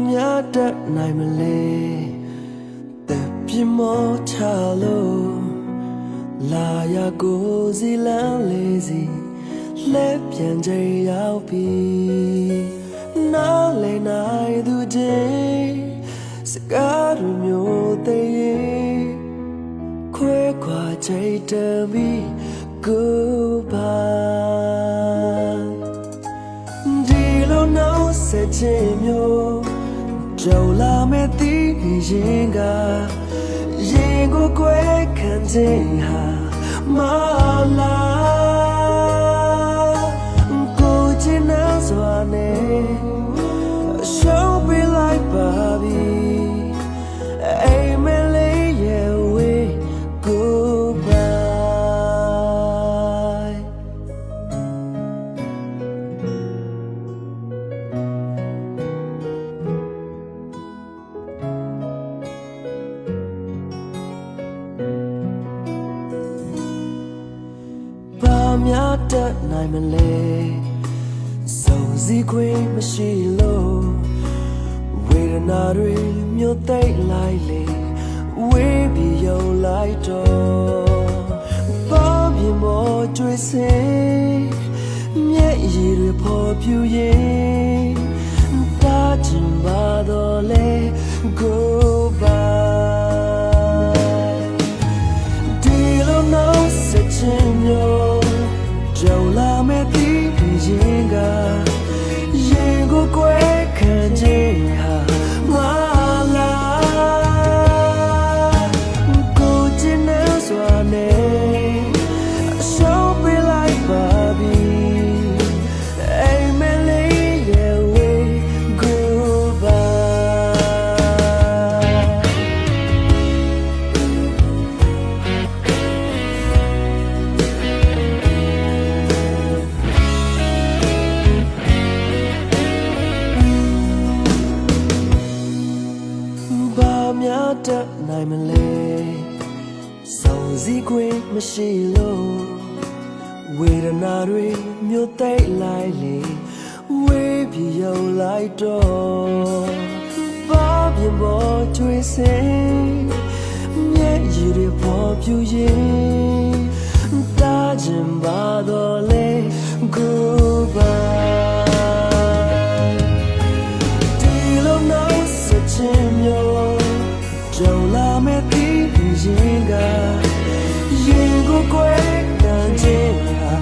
များတတ်နိုင်မလဲတဲ့ပြမောချလို့လာရကိုစီလန်းလေးစီလဲပြန်ကြရောက်ပြီနားလေနိုင်သူချင်းစကားရမျိုးသေးရင်ခွဲခွာချိတ်တမီ Goodbye ဒီလိုနောက်ဆက်ချင်မျိုးကြောက်လာမဲ့တီးရင်ကရင်ကိုကွဲခံခြင်းဟာမလာကိုချင်နေစွာနဲ့ရှောင်းပေးလိုက်ပါပြီအိမ်မလေးရဲ့ဝေး Goodbye ဘာများတတ်နိုင်မလဲစုံစည်းခွင့်မရှိလို့ဝေဒနာတွေမြို့သိမ့်လိုက်လေဝေးပြီးယုံလိုက်တော့ဘာပြမောကျွေးစင်မျက်ရည်တွေပေါ်ပြူရင်တာချင်ပါတော့လေ Goodbye ဒီလိုနောက်ဆက်ချင်မျိုးကြောက်လာမဲ့တီးရင်ကရင်ကိုကွဲခံခြင်းဟာမလာကိုချင်နေစွာနဲ့ရှောင်းပေးလိုက်ပါပြီအိမ်မလေးရဲ့ဝေး Goodbye ဘာများတတ်နိုင်မလဲစုံစည်းခွင့်မရှိလို့ဝေဒနာတွေမြို့သိမ့်လိုက်လေဝေးပြီးယုံလိုက်တော့ဘာပြမောကျွေးစင်မျက်ရည်တွေပေါ်ပြူရင်တာချင်ပါတော့လေ Goodbye ဒီလိုနောက်ဆက်ချင်မျိုးကြောက်လာမဲ့တီးရင်ကရင်ကိုကွဲခံခြင်းဟာ